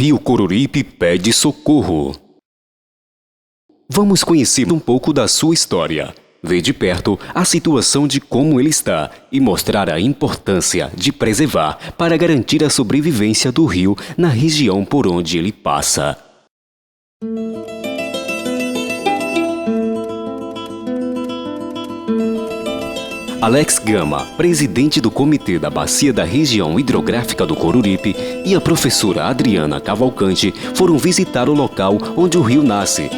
Rio Coruripe pede socorro. Vamos conhecer um pouco da sua história, ver de perto a situação de como ele está e mostrar a importância de preservar para garantir a sobrevivência do rio na região por onde ele passa. Alex Gama, presidente do Comitê da Bacia da Região Hidrográfica do Coruripe, e a professora Adriana Cavalcante foram visitar o local onde o rio nasce.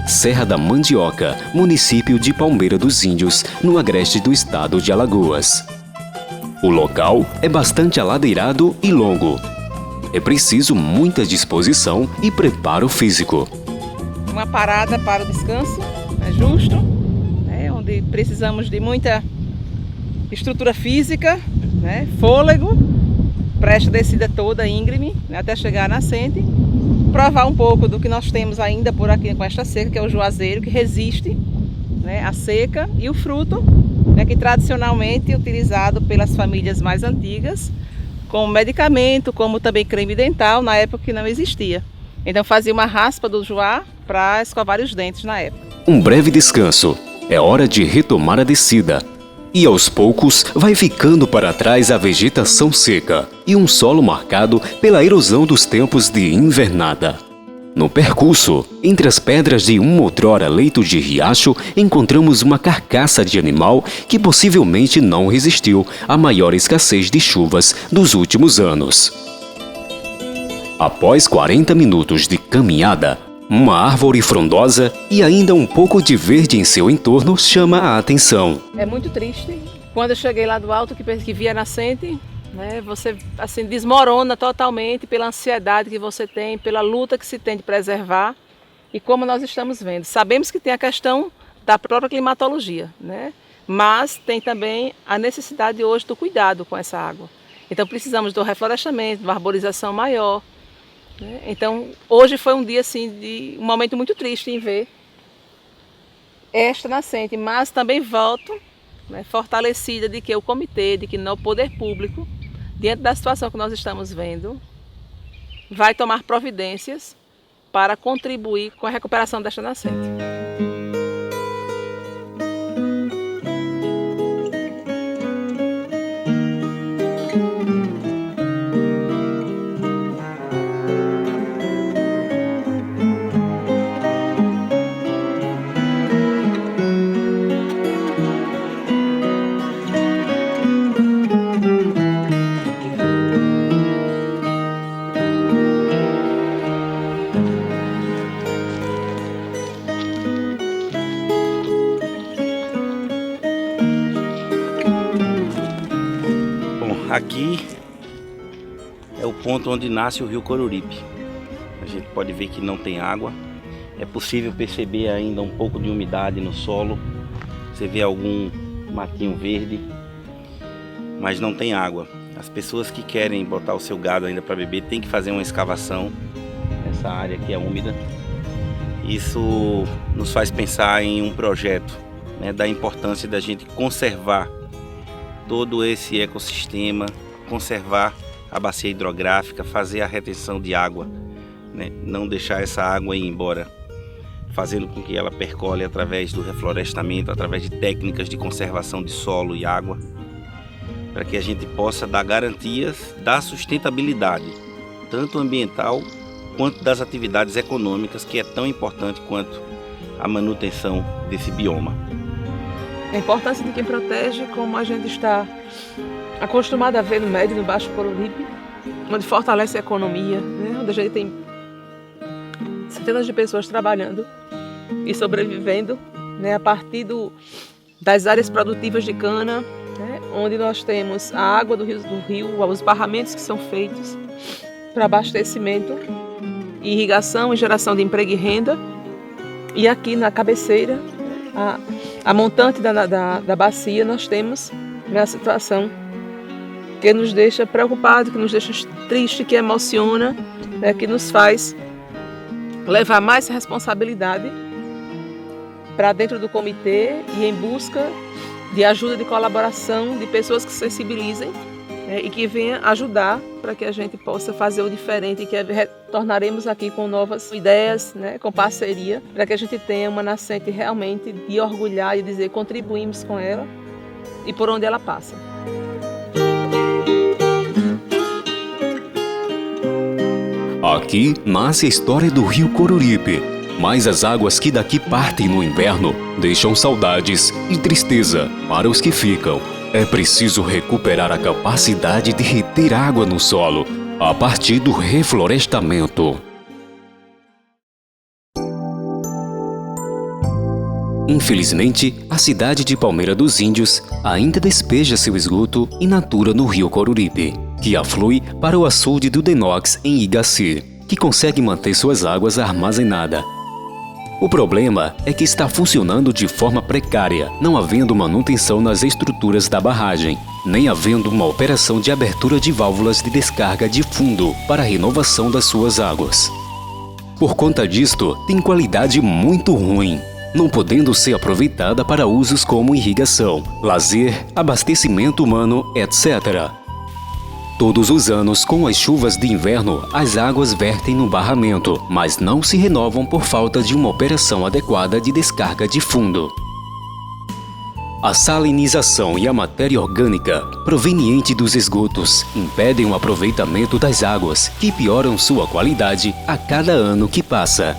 Serra da Mandioca, município de Palmeira dos Índios, no agreste do estado de Alagoas. O local é bastante aladeirado e longo. É preciso muita disposição e preparo físico. Uma parada para o descanso, justo, onde precisamos de muita estrutura física, fôlego, para esta descida toda íngreme, até chegar à nascente. Provar um pouco do que nós temos ainda por aqui com esta seca, que é o juazeiro, que resiste à seca, e o fruto, que tradicionalmente é utilizado pelas famílias mais antigas, como medicamento, como também creme dental, na época que não existia. Então fazia uma raspa do juá para escovar os dentes na época. Um breve descanso. É hora de retomar a descida. E aos poucos vai ficando para trás a vegetação seca e um solo marcado pela erosão dos tempos de invernada. No percurso, entre as pedras de um outrora leito de riacho, encontramos uma carcaça de animal que possivelmente não resistiu à maior escassez de chuvas dos últimos anos. Após 40 minutos de caminhada, uma árvore frondosa e ainda um pouco de verde em seu entorno chama a atenção. É muito triste. Quando eu cheguei lá do alto, que vi a nascente, você assim desmorona totalmente pela ansiedade que você tem, pela luta que se tem de preservar. E como nós estamos vendo, sabemos que tem a questão da própria climatologia, mas tem também a necessidade hoje do cuidado com essa água. Então precisamos do reflorestamento, de uma arborização maior. Então, hoje foi um dia assim, de um momento muito triste em ver esta nascente, mas também volto fortalecida de que o comitê, de que o poder público, diante da situação que nós estamos vendo, vai tomar providências para contribuir com a recuperação desta nascente. Aqui é o ponto onde nasce o rio Coruripe. A gente pode ver que não tem água. É possível perceber ainda um pouco de umidade no solo. Você vê algum matinho verde, mas não tem água. As pessoas que querem botar o seu gado ainda para beber têm que fazer uma escavação nessa área que é úmida. Isso nos faz pensar em um projeto, da importância da gente conservar todo esse ecossistema, conservar a bacia hidrográfica, fazer a retenção de água, não deixar essa água ir embora, fazendo com que ela percole através do reflorestamento, através de técnicas de conservação de solo e água, para que a gente possa dar garantias da sustentabilidade, tanto ambiental quanto das atividades econômicas, que é tão importante quanto a manutenção desse bioma. A importância de quem protege, como a gente está acostumado a ver no Médio e no Baixo Coruripe, onde fortalece a economia, onde a gente tem centenas de pessoas trabalhando e sobrevivendo a partir das áreas produtivas de cana, onde nós temos a água do rio, os barramentos que são feitos para abastecimento, irrigação e geração de emprego e renda. E aqui na cabeceira, a montante da bacia, nós temos a situação que nos deixa preocupado, que nos deixa triste, que emociona, que nos faz levar mais responsabilidade para dentro do comitê e em busca de ajuda, de colaboração, de pessoas que sensibilizem e que venha ajudar para que a gente possa fazer o diferente e que retornaremos aqui com novas ideias, né, com parceria, para que a gente tenha uma nascente realmente de orgulhar e dizer contribuímos com ela e por onde ela passa. Aqui nasce a história do Rio Coruripe, mas as águas que daqui partem no inverno deixam saudades e tristeza para os que ficam. É preciso recuperar a capacidade de reter água no solo a partir do reflorestamento. Infelizmente, a cidade de Palmeira dos Índios ainda despeja seu esgoto in natura no Rio Coruripe, que aflui para o açude do Denox em Igaci, que consegue manter suas águas armazenadas. O problema é que está funcionando de forma precária, não havendo manutenção nas estruturas da barragem, nem havendo uma operação de abertura de válvulas de descarga de fundo para a renovação das suas águas. Por conta disto, tem qualidade muito ruim, não podendo ser aproveitada para usos como irrigação, lazer, abastecimento humano, etc. Todos os anos, com as chuvas de inverno, as águas vertem no barramento, mas não se renovam por falta de uma operação adequada de descarga de fundo. A salinização e a matéria orgânica proveniente dos esgotos impedem o aproveitamento das águas, que pioram sua qualidade a cada ano que passa.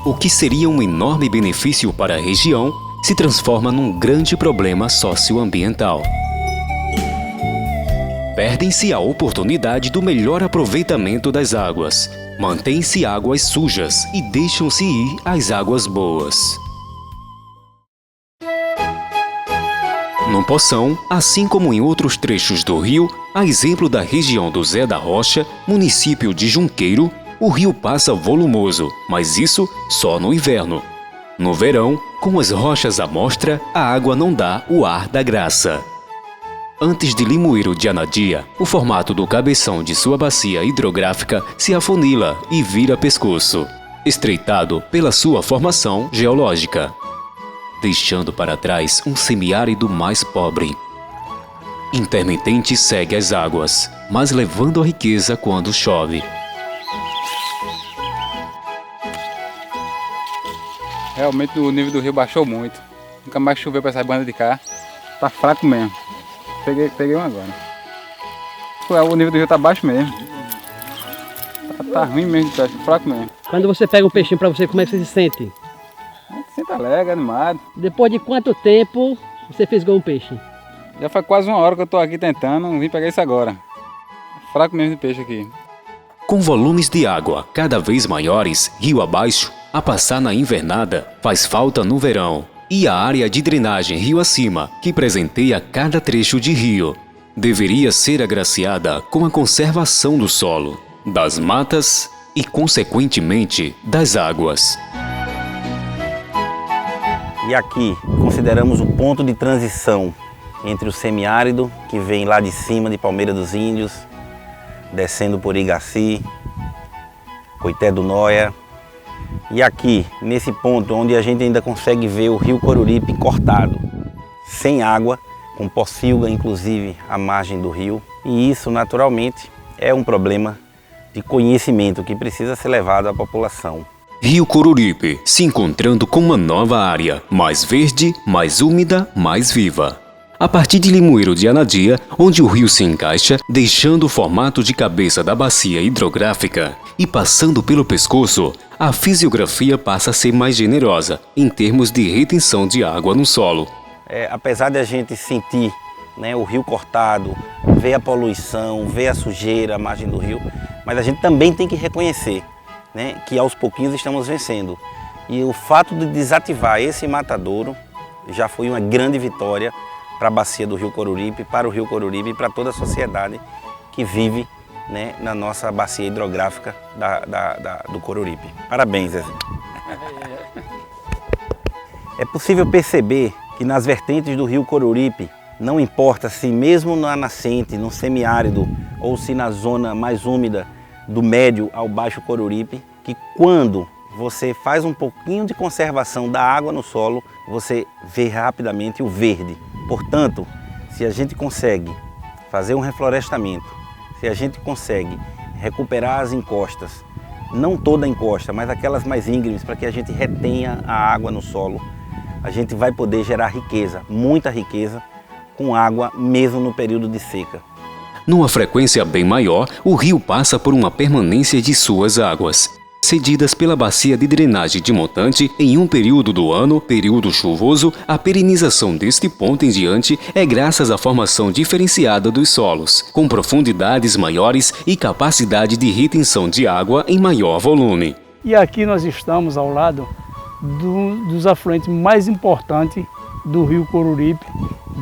O que seria um enorme benefício para a região se transforma num grande problema socioambiental. Perdem-se a oportunidade do melhor aproveitamento das águas. Mantém-se águas sujas e deixam-se ir as águas boas. No Poção, assim como em outros trechos do rio, a exemplo da região do Zé da Rocha, município de Junqueiro, o rio passa volumoso, mas isso só no inverno. No verão, com as rochas à mostra, a água não dá o ar da graça. Antes de Limoeiro de Anadia, o formato do cabeção de sua bacia hidrográfica se afunila e vira pescoço, estreitado pela sua formação geológica, deixando para trás um semiárido mais pobre. Intermitente segue as águas, mas levando a riqueza quando chove. Realmente o nível do rio baixou muito. Nunca mais choveu para essa banda de cá. Tá fraco mesmo. Peguei um agora. O nível do rio tá baixo mesmo. Tá ruim mesmo de pesca, fraco mesmo. Quando você pega um peixinho para você, como é que você se sente? Se sente alegre, animado. Depois de quanto tempo você fisgou um peixe? Já faz quase uma hora que eu tô aqui tentando, vim pegar isso agora. Fraco mesmo de peixe aqui. Com volumes de água cada vez maiores, rio abaixo, a passar na invernada faz falta no verão. E a área de drenagem rio acima, que presenteia cada trecho de rio, deveria ser agraciada com a conservação do solo, das matas e, consequentemente, das águas. E aqui consideramos o ponto de transição entre o semiárido, que vem lá de cima de Palmeira dos Índios, descendo por Igaci, Coité do Noia, e aqui, nesse ponto onde a gente ainda consegue ver o rio Coruripe cortado, sem água, com pocilga inclusive à margem do rio. E isso naturalmente é um problema de conhecimento que precisa ser levado à população. Rio Coruripe se encontrando com uma nova área, mais verde, mais úmida, mais viva. A partir de Limoeiro de Anadia, onde o rio se encaixa, deixando o formato de cabeça da bacia hidrográfica e passando pelo pescoço, a fisiografia passa a ser mais generosa em termos de retenção de água no solo. Apesar de a gente sentir, né, o rio cortado, ver a poluição, ver a sujeira à margem do rio, mas a gente também tem que reconhecer, né, que aos pouquinhos estamos vencendo. E o fato de desativar esse matadouro já foi uma grande vitória para a bacia do Rio Coruripe, para o Rio Coruripe e para toda a sociedade que vive, né, na nossa bacia hidrográfica do Coruripe. Parabéns, Zé. É possível perceber que nas vertentes do Rio Coruripe, não importa se mesmo na nascente, no semiárido ou se na zona mais úmida do médio ao baixo Coruripe, que quando você faz um pouquinho de conservação da água no solo, você vê rapidamente o verde. Portanto, se a gente consegue fazer um reflorestamento, se a gente consegue recuperar as encostas, não toda a encosta, mas aquelas mais íngremes, para que a gente retenha a água no solo, a gente vai poder gerar riqueza, muita riqueza, com água mesmo no período de seca. Numa frequência bem maior, o rio passa por uma permanência de suas águas, cedidas pela bacia de drenagem de montante em um período do ano, período chuvoso. A perenização deste ponto em diante é graças à formação diferenciada dos solos, com profundidades maiores e capacidade de retenção de água em maior volume. E aqui nós estamos ao lado dos afluentes mais importantes do rio Coruripe,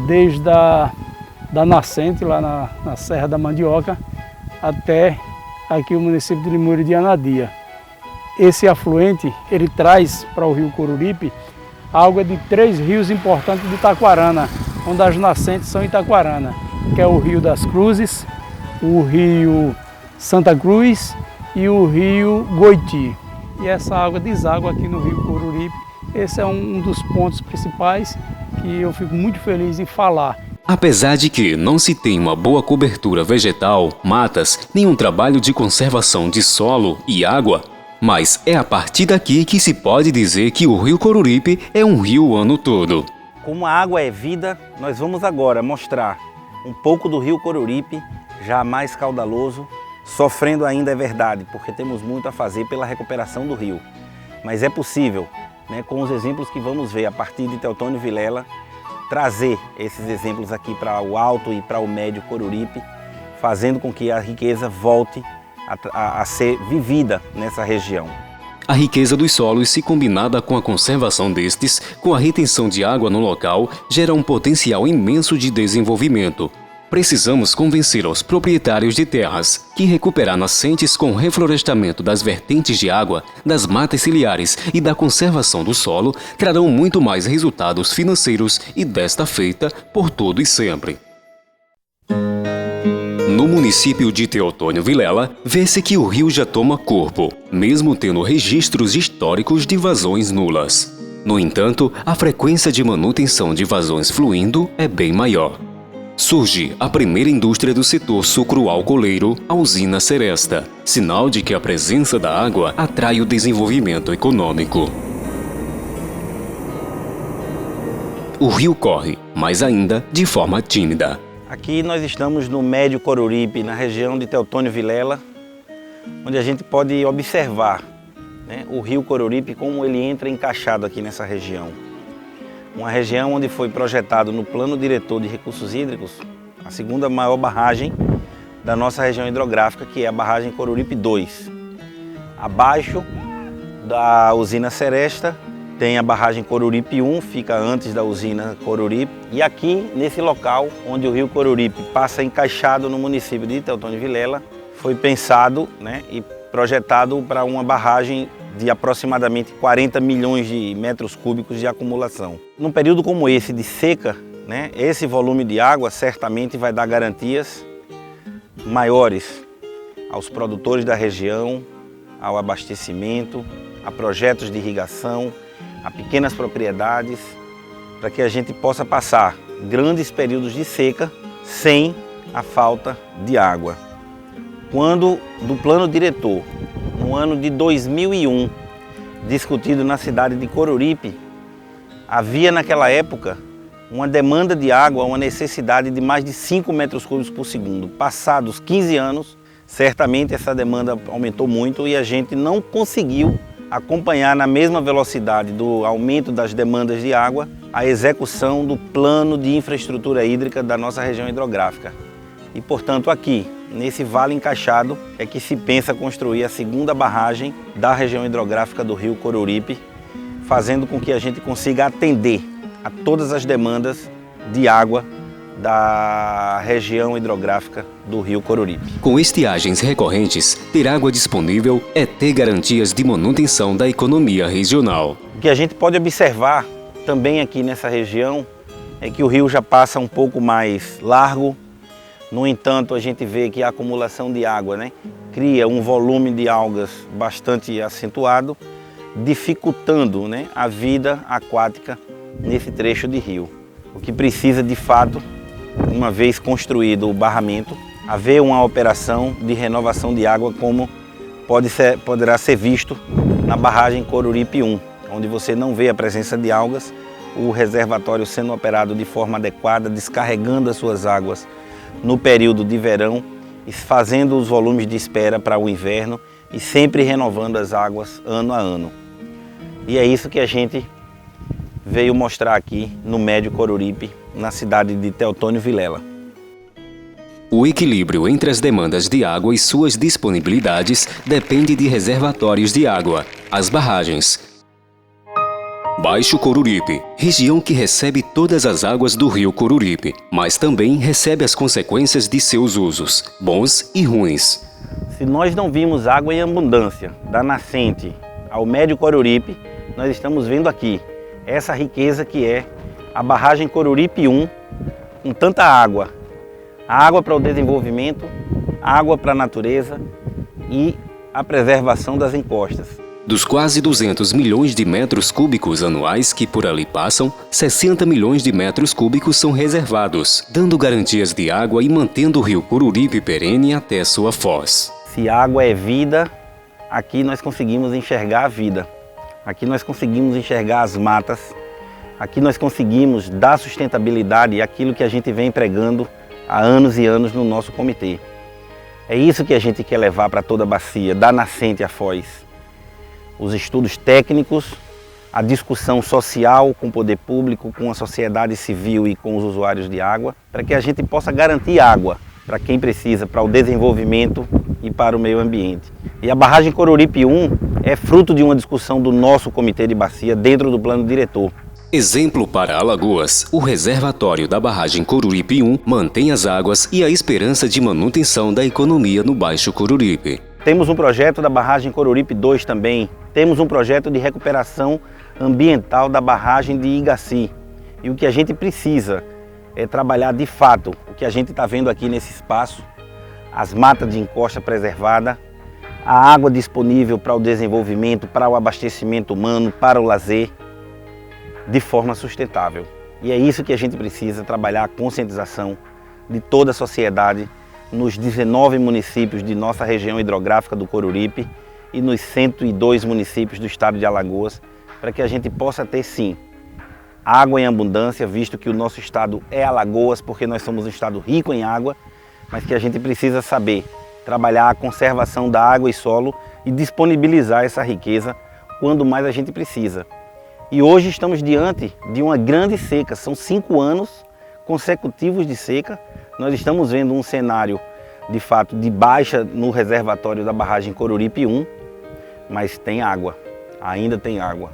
desde da nascente lá na Serra da Mandioca até aqui o município de Limuru de Anadia. Esse afluente, ele traz para o rio Coruripe água de 3 rios importantes de Itaquarana, onde as nascentes são Itaquarana, que é o Rio das Cruzes, o Rio Santa Cruz e o Rio Goiti. E essa água deságua aqui no rio Coruripe. Esse é um dos pontos principais que eu fico muito feliz em falar. Apesar de que não se tem uma boa cobertura vegetal, matas, nem um trabalho de conservação de solo e água, mas é a partir daqui que se pode dizer que o rio Coruripe é um rio o ano todo. Como a água é vida, nós vamos agora mostrar um pouco do rio Coruripe, já mais caudaloso, sofrendo ainda é verdade, porque temos muito a fazer pela recuperação do rio. Mas é possível, né, com os exemplos que vamos ver a partir de Teotônio Vilela, trazer esses exemplos aqui para o alto e para o médio Coruripe, fazendo com que a riqueza volte a ser vivida nessa região. A riqueza dos solos, se combinada com a conservação destes, com a retenção de água no local, gera um potencial imenso de desenvolvimento. Precisamos convencer aos proprietários de terras que recuperar nascentes com o reflorestamento das vertentes de água, das matas ciliares e da conservação do solo trarão muito mais resultados financeiros e desta feita por todo e sempre. No município de Teotônio Vilela, vê-se que o rio já toma corpo, mesmo tendo registros históricos de vazões nulas. No entanto, a frequência de manutenção de vazões fluindo é bem maior. Surge a primeira indústria do setor sucro-alcooleiro, a usina Seresta, sinal de que a presença da água atrai o desenvolvimento econômico. O rio corre, mas ainda de forma tímida. Aqui nós estamos no médio Coruripe, na região de Teotônio Vilela, onde a gente pode observar, né, o rio Coruripe, como ele entra encaixado aqui nessa região. Uma região onde foi projetado no plano diretor de recursos hídricos a segunda maior barragem da nossa região hidrográfica, que é a barragem Coruripe 2. Abaixo da usina Seresta tem a barragem Coruripe 1, fica antes da usina Coruripe. E aqui, nesse local, onde o rio Coruripe passa encaixado no município de Teotônio Vilela, foi pensado, né, e projetado para uma barragem de aproximadamente 40 milhões de metros cúbicos de acumulação. Num período como esse de seca, né, esse volume de água certamente vai dar garantias maiores aos produtores da região, ao abastecimento, a projetos de irrigação, a pequenas propriedades, para que a gente possa passar grandes períodos de seca sem a falta de água. Quando do plano diretor, no ano de 2001, discutido na cidade de Coruripe, havia naquela época uma demanda de água, uma necessidade de mais de 5 metros cúbicos por segundo. Passados 15 anos, certamente essa demanda aumentou muito e a gente não conseguiu acompanhar na mesma velocidade do aumento das demandas de água a execução do plano de infraestrutura hídrica da nossa região hidrográfica. E, portanto, aqui, nesse vale encaixado, é que se pensa construir a segunda barragem da região hidrográfica do rio Coruripe, fazendo com que a gente consiga atender a todas as demandas de água da região hidrográfica do rio Coruripe. Com estiagens recorrentes, ter água disponível é ter garantias de manutenção da economia regional. O que a gente pode observar também aqui nessa região é que o rio já passa um pouco mais largo. No entanto, a gente vê que a acumulação de água, né, cria um volume de algas bastante acentuado, dificultando, né, a vida aquática nesse trecho de rio. O que precisa, de fato, uma vez construído o barramento, haver uma operação de renovação de água como poderá ser visto na barragem Coruripe 1, onde você não vê a presença de algas, o reservatório sendo operado de forma adequada, descarregando as suas águas no período de verão e fazendo os volumes de espera para o inverno e sempre renovando as águas ano a ano. E é isso que a gente veio mostrar aqui no Médio Coruripe, na cidade de Teotônio Vilela. O equilíbrio entre as demandas de água e suas disponibilidades depende de reservatórios de água, as barragens. Baixo Coruripe, região que recebe todas as águas do rio Coruripe, mas também recebe as consequências de seus usos, bons e ruins. Se nós não vimos água em abundância, da nascente ao Médio Coruripe, nós estamos vendo aqui essa riqueza que é a barragem Coruripe 1, com tanta água. A água para o desenvolvimento, água para a natureza e a preservação das encostas. Dos quase 200 milhões de metros cúbicos anuais que por ali passam, 60 milhões de metros cúbicos são reservados, dando garantias de água e mantendo o rio Coruripe perene até sua foz. Se água é vida, aqui nós conseguimos enxergar a vida. Aqui nós conseguimos enxergar as matas. Aqui nós conseguimos dar sustentabilidade àquilo que a gente vem pregando há anos e anos no nosso comitê. É isso que a gente quer levar para toda a bacia, da nascente à foz. Os estudos técnicos, a discussão social com o poder público, com a sociedade civil e com os usuários de água, para que a gente possa garantir água para quem precisa, para o desenvolvimento e para o meio ambiente. E a barragem Coruripe 1 é fruto de uma discussão do nosso comitê de bacia dentro do plano diretor. Exemplo para Alagoas, o reservatório da barragem Coruripe 1 mantém as águas e a esperança de manutenção da economia no Baixo Coruripe. Temos um projeto da barragem Coruripe 2 também. Temos um projeto de recuperação ambiental da barragem de Igaci. E o que a gente precisa é trabalhar de fato o que a gente está vendo aqui nesse espaço, as matas de encosta preservada, a água disponível para o desenvolvimento, para o abastecimento humano, para o lazer, de forma sustentável. E é isso que a gente precisa trabalhar, a conscientização de toda a sociedade nos 19 municípios de nossa região hidrográfica do Coruripe e nos 102 municípios do estado de Alagoas, para que a gente possa ter sim água em abundância, visto que o nosso estado é Alagoas, porque nós somos um estado rico em água, mas que a gente precisa saber trabalhar a conservação da água e solo e disponibilizar essa riqueza quando mais a gente precisa. E hoje estamos diante de uma grande seca, são 5 anos consecutivos de seca. Nós estamos vendo um cenário, de fato, de baixa no reservatório da barragem Coruripe 1, mas tem água, ainda tem água.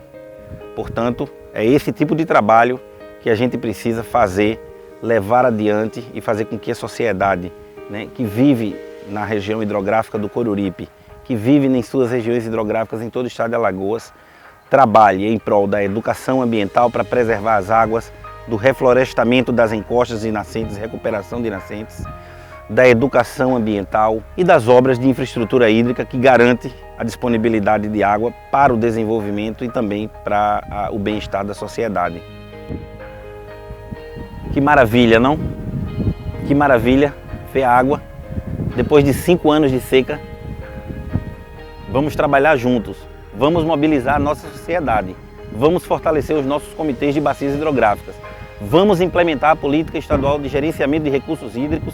Portanto, é esse tipo de trabalho que a gente precisa fazer, levar adiante e fazer com que a sociedade, que vive na região hidrográfica do Coruripe, que vive em suas regiões hidrográficas em todo o estado de Alagoas, trabalhe em prol da educação ambiental para preservar as águas, do reflorestamento das encostas e nascentes, recuperação de nascentes, da educação ambiental e das obras de infraestrutura hídrica que garante a disponibilidade de água para o desenvolvimento e também para o bem-estar da sociedade. Que maravilha, não? Que maravilha ver a água depois de 5 anos de seca. Vamos trabalhar juntos, vamos mobilizar a nossa sociedade, vamos fortalecer os nossos comitês de bacias hidrográficas, vamos implementar a política estadual de gerenciamento de recursos hídricos,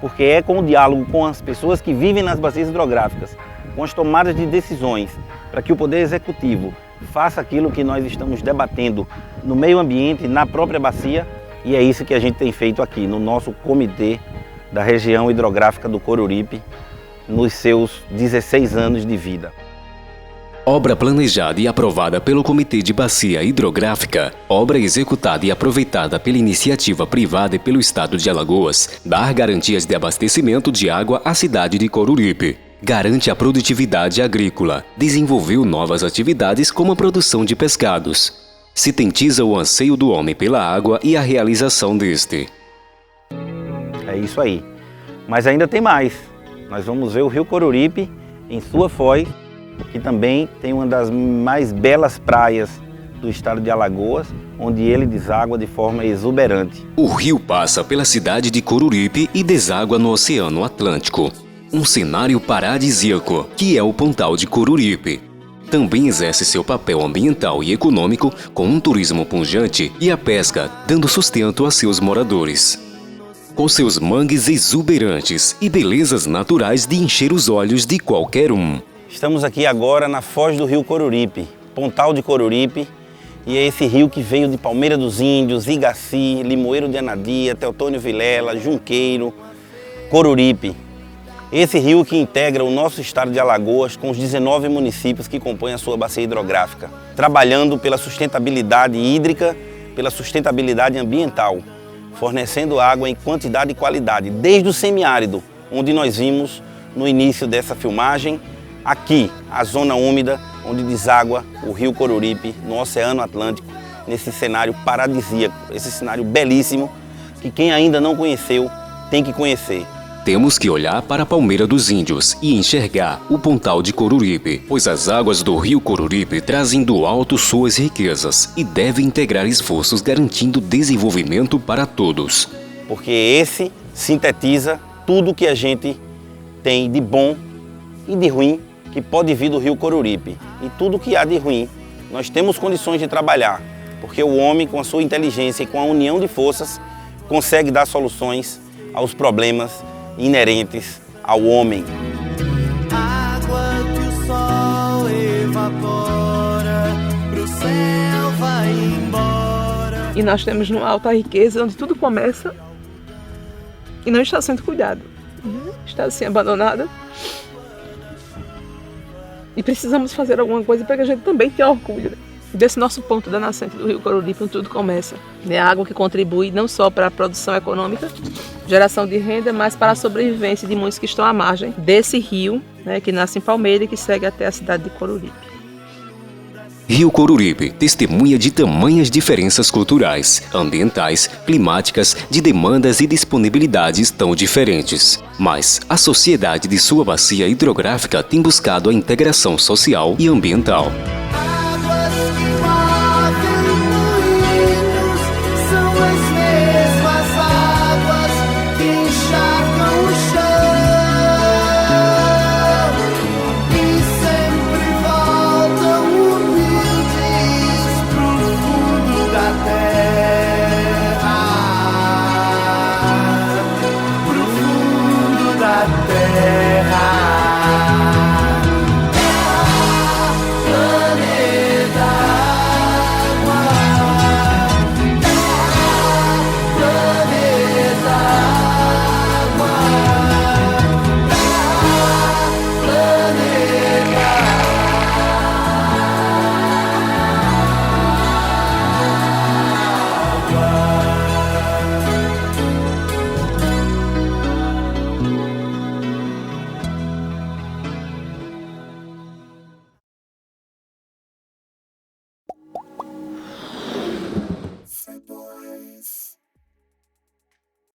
porque é com o diálogo com as pessoas que vivem nas bacias hidrográficas, com as tomadas de decisões, para que o Poder Executivo faça aquilo que nós estamos debatendo no meio ambiente, na própria bacia, e é isso que a gente tem feito aqui no nosso comitê da região hidrográfica do Coruripe, nos seus 16 anos de vida. Obra planejada e aprovada pelo Comitê de Bacia Hidrográfica, obra executada e aproveitada pela iniciativa privada e pelo Estado de Alagoas, dar garantias de abastecimento de água à cidade de Coruripe. Garante a produtividade agrícola, desenvolveu novas atividades como a produção de pescados. Sintetiza o anseio do homem pela água e a realização deste. É isso aí. Mas ainda tem mais. Nós vamos ver o rio Coruripe em sua foz, que também tem uma das mais belas praias do estado de Alagoas, onde ele deságua de forma exuberante. O rio passa pela cidade de Coruripe e deságua no Oceano Atlântico. Um cenário paradisíaco, que é o Pontal de Coruripe. Também exerce seu papel ambiental e econômico com um turismo pujante e a pesca, dando sustento a seus moradores. Com seus mangues exuberantes e belezas naturais de encher os olhos de qualquer um. Estamos aqui agora na foz do rio Coruripe, Pontal de Coruripe, e é esse rio que veio de Palmeira dos Índios, Igaci, Limoeiro de Anadia, Teotônio Vilela, Junqueiro, Coruripe. Esse rio que integra o nosso estado de Alagoas com os 19 municípios que compõem a sua bacia hidrográfica, trabalhando pela sustentabilidade hídrica, pela sustentabilidade ambiental, fornecendo água em quantidade e qualidade, desde o semiárido, onde nós vimos no início dessa filmagem, aqui, a zona úmida, onde deságua o rio Coruripe, no Oceano Atlântico, nesse cenário paradisíaco, esse cenário belíssimo, que quem ainda não conheceu tem que conhecer. Temos que olhar para a Palmeira dos Índios e enxergar o Pontal de Coruripe, pois as águas do rio Coruripe trazem do alto suas riquezas e devem integrar esforços garantindo desenvolvimento para todos. Porque esse sintetiza tudo que a gente tem de bom e de ruim que pode vir do rio Coruripe. E tudo que há de ruim, nós temos condições de trabalhar, porque o homem, com a sua inteligência e com a união de forças, consegue dar soluções aos problemas inerentes ao homem. Água que o sol evapora, pro céu vai embora. E nós temos uma alta riqueza onde tudo começa e não está sendo cuidado. Está assim abandonada. E precisamos fazer alguma coisa para que a gente também tenha orgulho desse nosso ponto da nascente do rio Coruripe, onde tudo começa. É a água que contribui não só para a produção econômica, geração de renda, mas para a sobrevivência de muitos que estão à margem desse rio, né, que nasce em Palmeira e que segue até a cidade de Coruripe. Rio Coruripe testemunha de tamanhas diferenças culturais, ambientais, climáticas, de demandas e disponibilidades tão diferentes. Mas a sociedade de sua bacia hidrográfica tem buscado a integração social e ambiental.